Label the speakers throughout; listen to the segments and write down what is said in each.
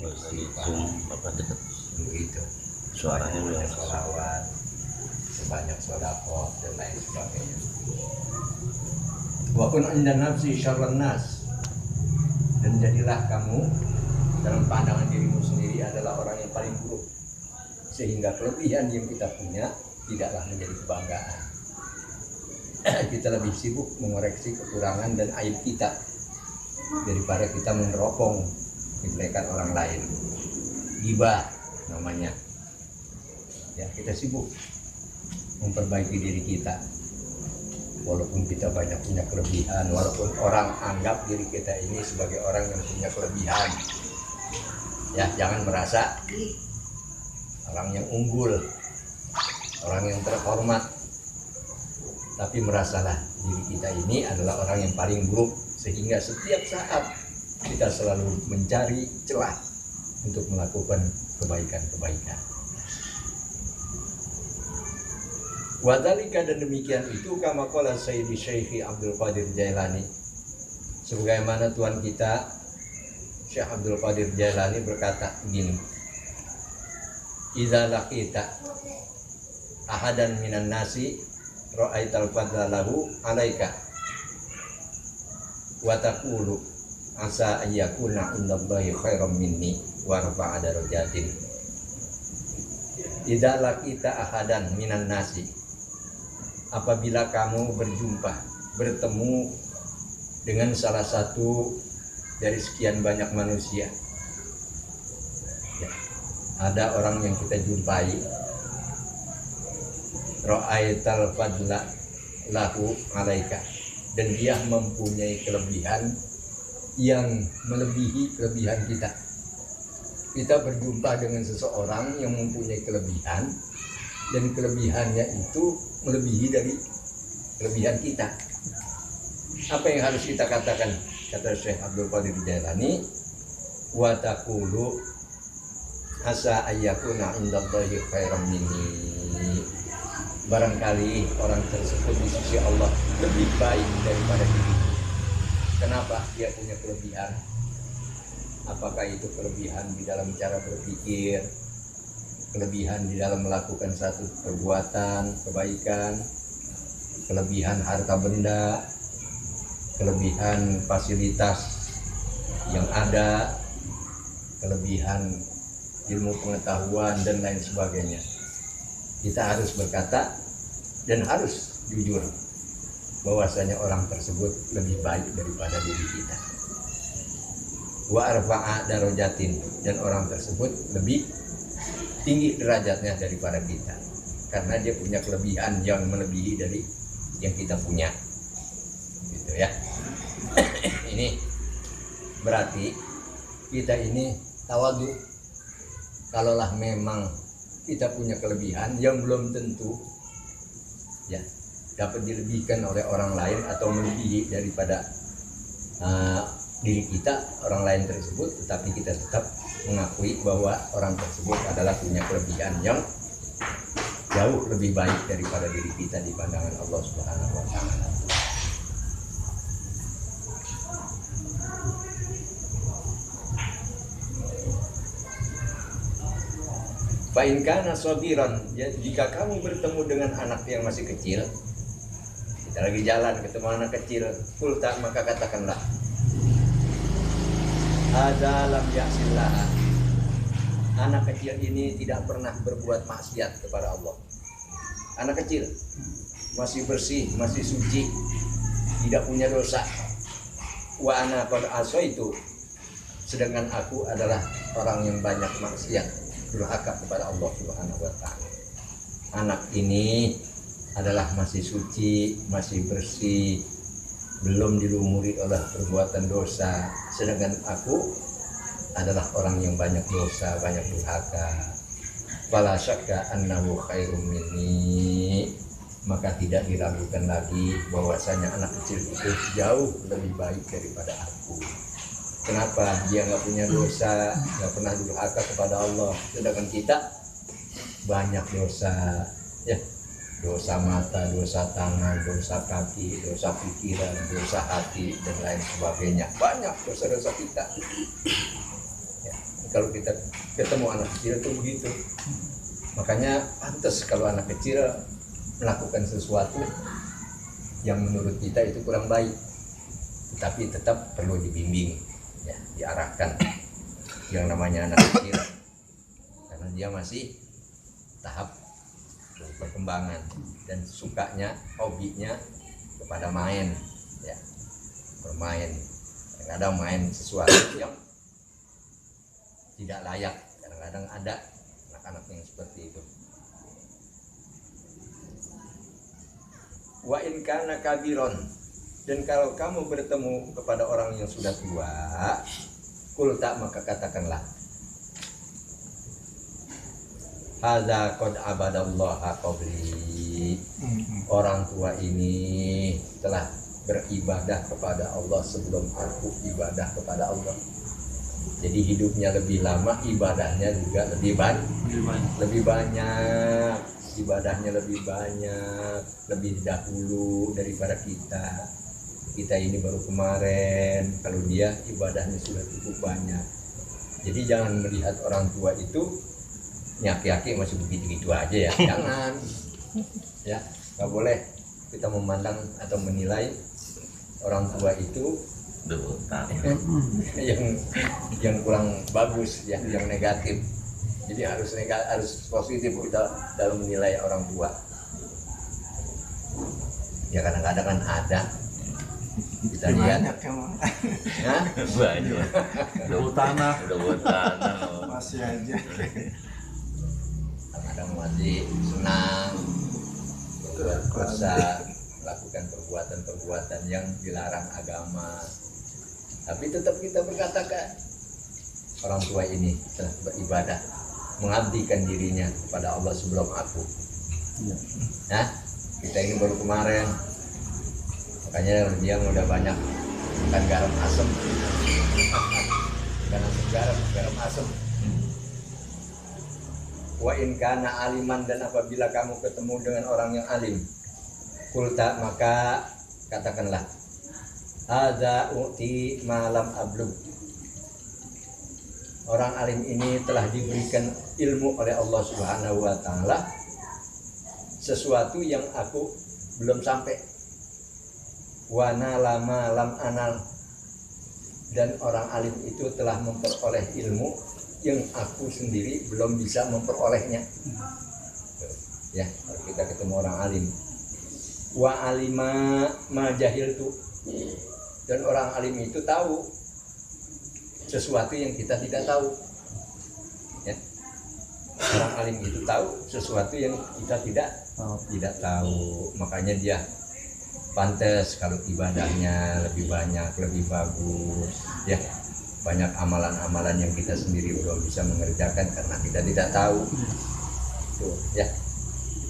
Speaker 1: Bapak dekat
Speaker 2: begitu.
Speaker 1: suaranya
Speaker 2: Banyak
Speaker 1: biar
Speaker 2: sholawat, sebanyak sedekah dan lain sebagainya. Wa kun inda nafsi syarran nas, dan jadilah kamu dalam pandangan dirimu sendiri adalah orang yang paling buruk, sehingga kelebihan yang kita punya tidaklah menjadi kebanggaan. Kita lebih sibuk mengoreksi kekurangan dan aib kita daripada kita meneropong kejelekan orang lain. Ghibah namanya. Ya, kita sibuk memperbaiki diri kita. Walaupun kita banyak punya kelebihan, walaupun orang anggap diri kita ini sebagai orang yang punya kelebihan. Ya, jangan merasa orang yang unggul, orang yang terhormat, tapi merasalah diri kita ini adalah orang yang paling buruk, sehingga setiap saat kita selalu mencari celah untuk melakukan kebaikan-kebaikan. Wadhalika, dan demikian itu kama qala Sayyidi Syekh Abdul Qadir Jailani, sebagaimana Tuhan kita Syekh Abdul Qadir Jailani berkata begini, idza laqita ahadan minan nasi ra'aital fadla lahu alaika wa taqulu asa ayyakuna indallahi khairam minni wa rafa'a darajatin. Idza laqita ahadan minan nasi, apabila kamu bertemu dengan salah satu dari sekian banyak manusia, ya, ada orang yang kita jumpai, ra'aital fadla lahu alaika, dan dia mempunyai kelebihan yang melebihi kelebihan kita. Kita berjumpa dengan seseorang yang mempunyai kelebihan, dan kelebihannya itu melebihi dari kelebihan kita. Apa yang harus kita katakan? Kata Syekh Abdul Qadir Jailani, wa taqulu asa ayyakuna indallahi khairam minni. Barangkali orang tersebut di sisi Allah lebih baik daripada diri. Kenapa? Dia punya kelebihan. Apakah itu kelebihan di dalam cara berpikir, kelebihan di dalam melakukan satu perbuatan kebaikan, kelebihan harta benda, kelebihan fasilitas yang ada, kelebihan ilmu pengetahuan dan lain sebagainya. Kita harus berkata dan harus jujur bahwasanya orang tersebut lebih baik daripada diri kita. Wa arfa'a darajatin, dan orang tersebut lebih tinggi derajatnya daripada kita, karena dia punya kelebihan yang melebihi dari yang kita punya, gitu ya. Ini berarti kita ini tawadhu. Kalaulah memang kita punya kelebihan yang belum tentu ya dapat dilebihkan oleh orang lain atau melebihi daripada diri kita, orang lain tersebut, tetapi kita tetap mengakui bahwa orang tersebut adalah punya kelebihan yang jauh lebih baik daripada diri kita di pandangan Allah Subhanahu wa taala. Fa in kana shagiran, jika kamu bertemu dengan anak yang masih kecil, kita lagi jalan ketemu anak kecil, kulta, maka katakanlah, hadza lam ya'sillah. Anak kecil ini tidak pernah berbuat maksiat kepada Allah. Anak kecil masih bersih, masih suci, tidak punya dosa. Wa ana qad asaitu, sedangkan aku adalah orang yang banyak maksiat, durhaka kepada Allah Subhanahu wa taala. Anak ini adalah masih suci, masih bersih, belum dilumuri oleh perbuatan dosa, sedangkan aku adalah orang yang banyak dosa, banyak durhaka. Fala syakka annahu khairum minni, maka tidak diragukan lagi bahwasanya anak kecil itu jauh lebih baik daripada aku. Kenapa? Dia nggak punya dosa, nggak pernah durhaka kepada Allah, sedangkan kita banyak dosa, ya, dosa mata, dosa tangan, dosa kaki, dosa pikiran, dosa hati dan lain sebagainya. Banyak dosa-dosa kita. Ya. kalau kita ketemu anak kecil itu begitu. Makanya pantas kalau anak kecil melakukan sesuatu yang menurut kita itu kurang baik, tapi tetap perlu dibimbing, ya, diarahkan. Yang namanya anak kecil, karena dia masih tahap perkembangan dan sukanya, hobinya kepada main, ya, bermain. Kadang-kadang main sesuatu yang tidak layak, kadang-kadang ada anak-anak yang seperti itu. Wa in kana kabiron, dan kalau kamu bertemu kepada orang yang sudah tua, kul tak, maka katakanlah, hadza qad abadallaha qabli, orang tua ini telah beribadah kepada Allah sebelum aku ibadah kepada Allah. Jadi hidupnya lebih lama, ibadahnya juga lebih banyak, ibadahnya lebih banyak, lebih dahulu daripada kita. Kita ini baru kemarin, kalau dia ibadahnya sudah cukup banyak. Jadi jangan melihat orang tua itu nyaki-nyaki masih begitu-begitu aja ya, jangan. Ya, nggak boleh kita memandang atau menilai orang tua itu yang kurang bagus, ya, yang negatif. Jadi harus positif kita dalam menilai orang tua. Ya kadang-kadang kan ada kita lihat
Speaker 1: banyak udah tanah
Speaker 3: masih aja
Speaker 2: kadang-kadang masih senang melakukan perbuatan-perbuatan yang dilarang agama, tapi tetap kita berkatakan orang tua ini telah beribadah, mengabdikan dirinya kepada Allah sebelum aku. Nah, kita ini baru kemarin, makanya dia udah banyak makan garam asem, bukan asam garam asem. Wa in kana aliman, dan apabila kamu ketemu dengan orang yang alim, kulta, maka katakanlah, hadza uti malam ablug, orang alim ini telah diberikan ilmu oleh Allah Subhanahu wa taala sesuatu yang aku belum sampai. Wana lama lam anal, dan orang alim itu telah memperoleh ilmu yang aku sendiri belum bisa memperolehnya. Ya, kalau kita ketemu orang alim, wa alima ma jahiltu, dan orang alim itu tahu sesuatu yang kita tidak tahu. Ya, orang alim itu tahu sesuatu yang kita tidak tahu, makanya dia pantas kalau ibadahnya lebih banyak, lebih bagus, ya, banyak amalan-amalan yang kita sendiri belum bisa mengerjakan karena kita tidak tahu. Tuh, ya,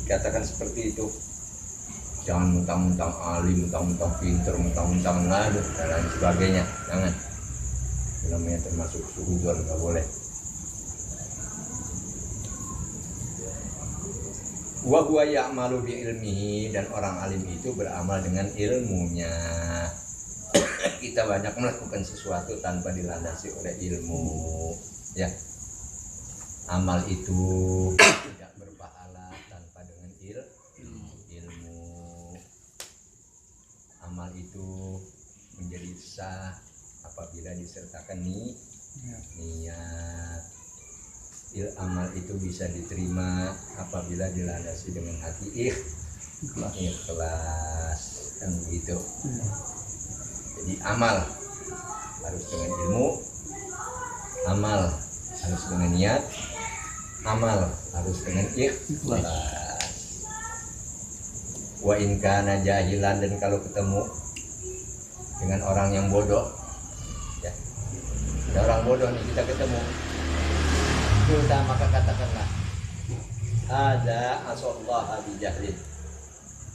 Speaker 2: katakan seperti itu. Jangan mentang-mentang alim, mentang-mentang pinter, mentang-mentang ngadu dan lain sebagainya. Jangan. Itu namanya termasuk suudzon, nggak boleh. Wa huwa ya'malu bi ilmihi, dan orang alim itu beramal dengan ilmunya. Kita banyak melakukan sesuatu tanpa dilandasi oleh ilmu, ya. Amal itu tidak berpahala tanpa dengan ilmu. Amal itu menjadi sah apabila disertakan niat. Amal itu bisa diterima apabila dilandasi dengan hati ikhlas, kan begitu. Jadi amal harus dengan ilmu, amal harus dengan niat, amal harus dengan ikhlas. Wa in kana jahilan, dan kalau ketemu dengan orang yang bodoh, ya, ada orang bodoh nih kita ketemu, kita maka katakanlah, ada asallahu bijahlin,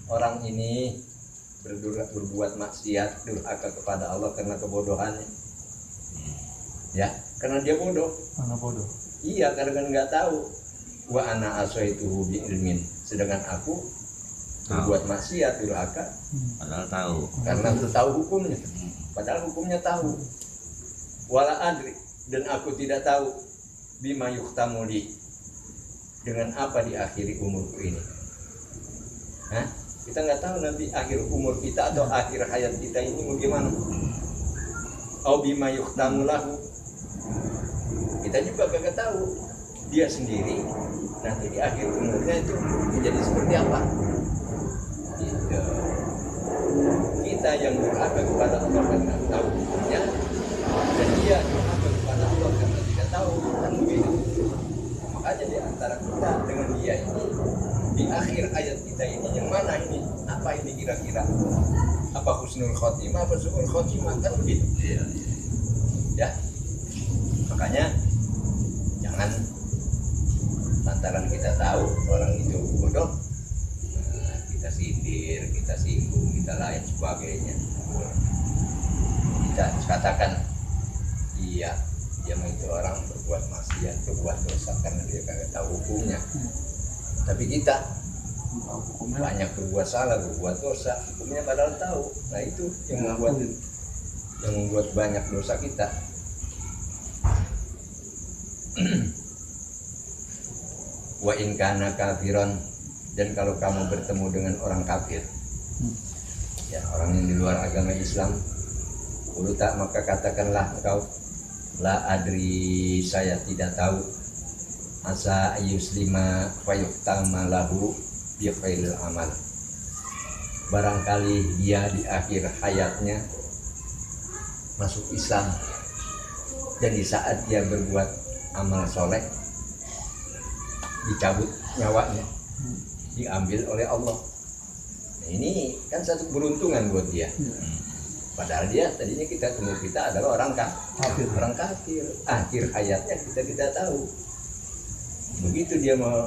Speaker 2: orang ini berbuat maksiat, durhaka kepada Allah karena kebodohannya. Ya, karena dia bodoh.
Speaker 3: karena bodoh.
Speaker 2: Iya, karena nggak tahu. Wa ana asaituhu bi ilmin, sedangkan aku berbuat maksiat, durhaka
Speaker 1: padahal tahu,
Speaker 2: karena tahu hukumnya, padahal hukumnya tahu. Wala adri, dan aku tidak tahu bima yuhtamu li, dengan apa diakhiri umurku ini. Hah? Kita nggak tahu nanti akhir umur kita atau akhir hayat kita ini bagaimana. Au bima yuhtamu lahu, kita juga gak tahu dia sendiri nanti di akhir umurnya itu menjadi seperti apa. Gitu. Kita yang durhaka kepada Allah karena tahu hukumnya, dan dia durhaka kepada Allah karena tidak tahu, kan begitu. Makanya di antara kita dengan dia ini, di akhir ayat kita ini yang mana ini? Apa ini kira-kira? Apa husnul khotimah, apa su'ul khotimah, kan begitu. Ya, makanya jangan lantaran kita tahu orang itu bodoh, kita sindir, kita singgung, kita lain sebagainya. Kita katakan iya, dia itu orang berbuat maksiat, berbuat dosa karena dia kagak tahu hukumnya. Tapi kita banyak berbuat salah, berbuat dosa, hukumnya padahal tahu. Nah itu yang membuat banyak dosa kita. Wa in kana kafiron, dan kalau kamu bertemu dengan orang kafir, ya orang yang di luar agama Islam, ulu tak, maka katakanlah engkau, la adri, saya tidak tahu, asa yuslima fayuhtama lahu bi khairil amal, barangkali dia di akhir hayatnya masuk Islam, dan di saat dia berbuat amal soleh dicabut nyawanya, diambil oleh Allah. Nah, ini kan satu beruntungan buat dia. Padahal dia tadinya kita adalah orang kafir. Orang kafir. Akhir hayatnya kita tidak tahu. Begitu dia mau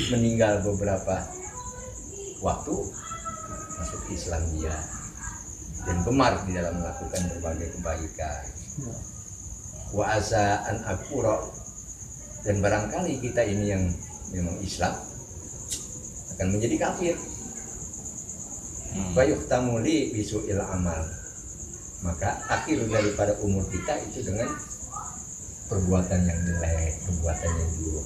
Speaker 2: meninggal beberapa waktu, masuk Islam dia, dan gemar di dalam melakukan berbagai kebaikan. Wa asa an akura, dan barangkali kita ini yang memang Islam akan menjadi kafir. Fayuhtamu li bisu'il amal, maka akhir daripada umur kita itu dengan perbuatan yang jelek, perbuatan yang buruk,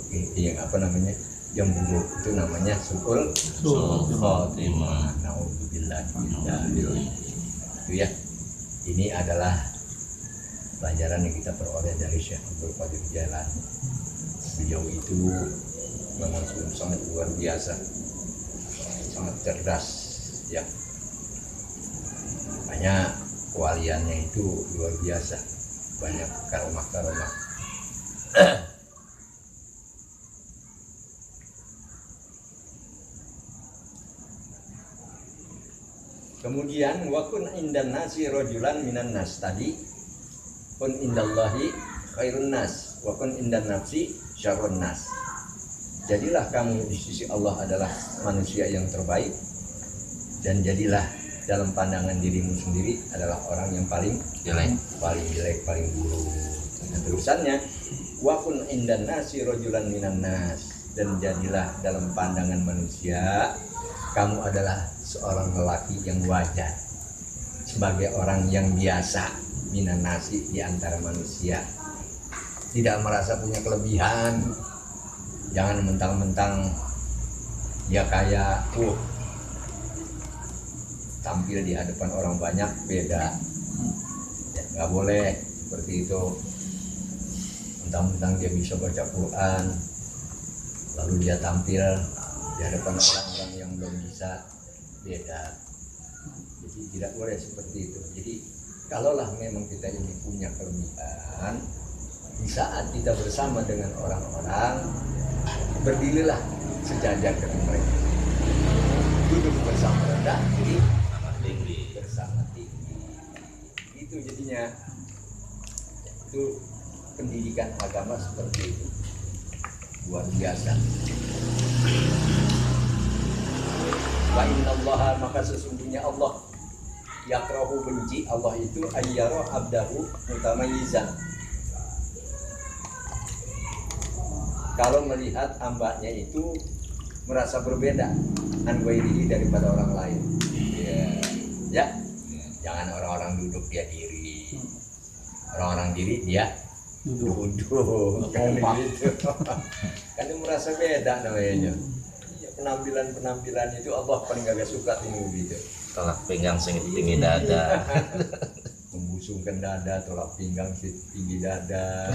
Speaker 2: yang buruk itu namanya su'ul khotimah. Naudzubillah. Itu ya. Ini adalah pelajaran yang kita peroleh dari Syekh Abdul Qadir Jailani. Beliau itu memang sangat luar biasa, sangat cerdas, ya. Banyak kewaliannya itu luar biasa, banyak karomah-karomah. Kemudian wakun indan nasi rojulan minan nas, tadi kun indallahi khairun nas, wakun indan nafsi syarrun nas. Jadilah kamu di sisi Allah adalah manusia yang terbaik, dan jadilah dalam pandangan dirimu sendiri adalah orang yang paling jelek, paling buruk. Nah, terusannya wakun indan nasi rojulan minan nas, dan jadilah dalam pandangan manusia kamu adalah seorang lelaki yang wajar, sebagai orang yang biasa, minan nasi, di antara manusia, tidak merasa punya kelebihan. Jangan mentang-mentang dia kayak tampil di hadapan orang banyak beda, ya, nggak boleh seperti itu. Mentang-mentang dia bisa baca Quran lalu dia tampil di hadapan orang-orang yang belum bisa, beda. Jadi tidak boleh seperti itu. Jadi kalaulah memang kita ini punya kelebihan, di saat kita bersama dengan orang-orang, berdirilah sejajar dengan mereka, duduk bersama rendah, diri bersama tinggi. Itu jadinya, itu pendidikan agama seperti itu, luar biasa. Wa innallaha, maka sesungguhnya Allah, yakrahu, benci Allah itu ayyara abdahu mutamayyizan, kalau melihat hambanya itu merasa berbeda an ghairihi, daripada orang lain. Ya. Jangan orang-orang duduk dia diri, orang-orang diri dia duduk kan gitu. Kan merasa beda namanya. Ya, penampilan itu Allah paling gak suka ini gitu.
Speaker 1: Tolak pinggang sing tinggi dada.
Speaker 2: Membusungkan dada, tolak pinggang tinggi dada.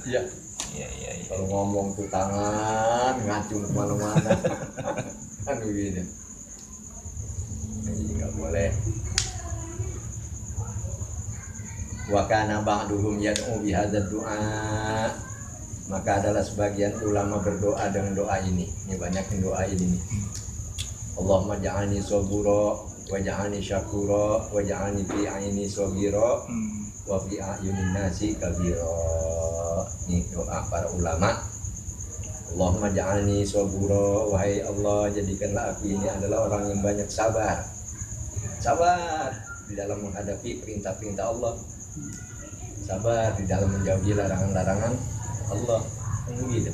Speaker 2: Iya.
Speaker 1: Iya.
Speaker 2: Kalau ngomong tuh tangan ngacung kemana-mana. Kan begini. Ini nggak boleh. Wa kana ba'duhum yad'u bihadzal du'a. Maka adalah sebagian ulama berdoa dengan doa ini. Ini banyak yang doa ini nih. Allahumma ja'alni sabura wa ja'alni syakura wa ja'alni fi aini sabira wa fi ayunin nasi kabira. Ini doa para ulama. Allahumma ja'alni sabura, wahai Allah jadikanlah aku ini adalah orang yang banyak sabar. Sabar di dalam menghadapi perintah-perintah Allah. Sabar di dalam menjauhi larangan-larangan Allah. Gitu.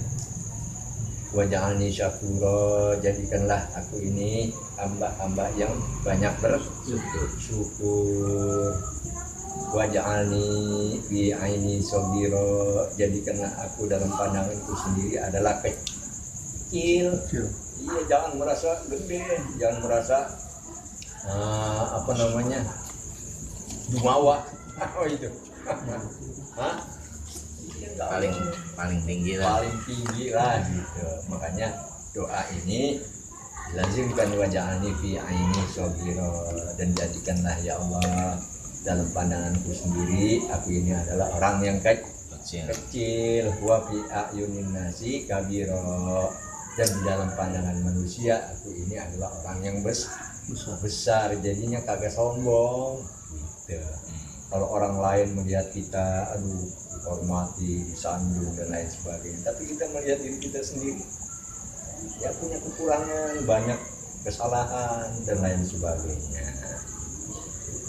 Speaker 2: Wa ja'alni syakura, jadikanlah aku ini hamba-hamba yang banyak bersyukur. Wa ja'alni fi aini sabira, jadikanlah aku dalam pandanganku sendiri adalah kecil. Iya, jangan merasa gede, jangan merasa jumawa. Oh itu. Hah?
Speaker 1: Paling tinggi lah.
Speaker 2: Paling tinggi lah gitu. Makanya doa ini lazimkan wa ja'alni fi aini sabira, dan jadikanlah ya Allah dalam pandanganku sendiri aku ini adalah orang yang kecil. Wa fi ayunin nasi kabira, dan di dalam pandangan manusia aku ini adalah orang yang besar. Jadinya kagak sombong gitu. Kalau orang lain melihat kita dihormati, disanjung dan lain sebagainya, tapi kita melihat diri kita sendiri ya punya kekurangan, banyak kesalahan dan lain sebagainya.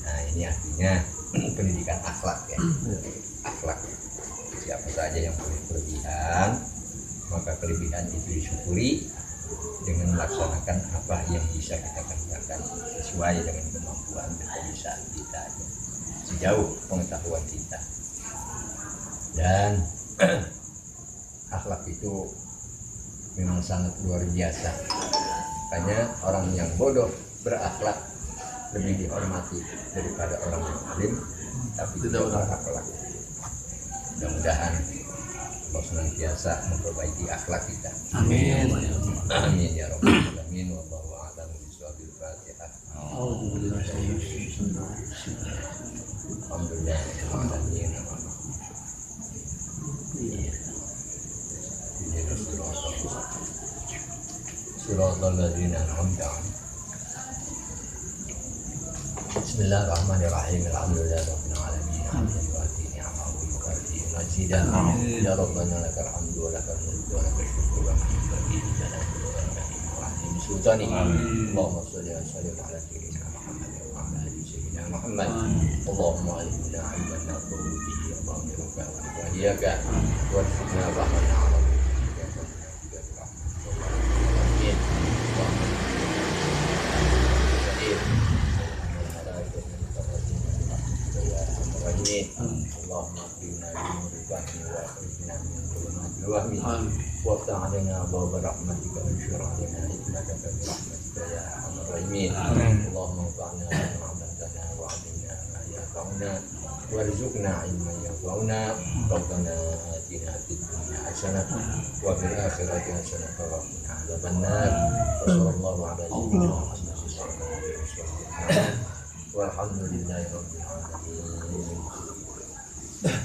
Speaker 2: Nah, ini artinya pendidikan akhlak ya. Akhlak. Siapa saja yang punya kelebihan, maka kelebihan itu disyukuri dengan melaksanakan apa yang bisa kita kerjakan sesuai dengan kemampuan dan kebisaan kita, sejauh pengetahuan kita. Dan akhlak itu memang sangat luar biasa. Makanya orang yang bodoh berakhlak lebih dihormati daripada orang yang alim tapi tidak berakhlak. Mudah-mudahan Allah senantiasa memperbaiki akhlak kita. Amin. Amin ya rabbal alamin. Wallahu a'lam bishawab. Fatihah. Alhamdulillah. Suratul ladzina an'amta 'alaihim. Bismillahirrahmanirrahim. Alhamdulillahirabbil alamin. Hamdan wa ni'amahu wa yukafi majidan. Ya rabbana lakal hamdu wa lakal mulku wa lakal syukru wa ni'mati jalali sultani. Allahumma shalli wa sallim ala sayyidina Muhammad wa ala ali sayyidina Muhammad. Allahumma alimna 'ilman naf'u bihi wa barakatuh wa iyyaka wa rizqna rahmatan. Allahumma qina binurikani wa akhrijna min dhulumatil wahmi waftah 'alaina abwaaba rahmatika wa anshur 'alaina hikmataka bi rahmatika ya arhamar rahimin. Allahumma anfa'na bima 'allamtana wa 'allimna ma yanfa'una warzuqna 'ilman yanfa'una. Rabbana atina fid dunya hasanah wa fil akhirati hasanah wa qina adzabannar. Wa sallallahu ala sayyidina Muhammad walhamdulillahi rabbil alamin.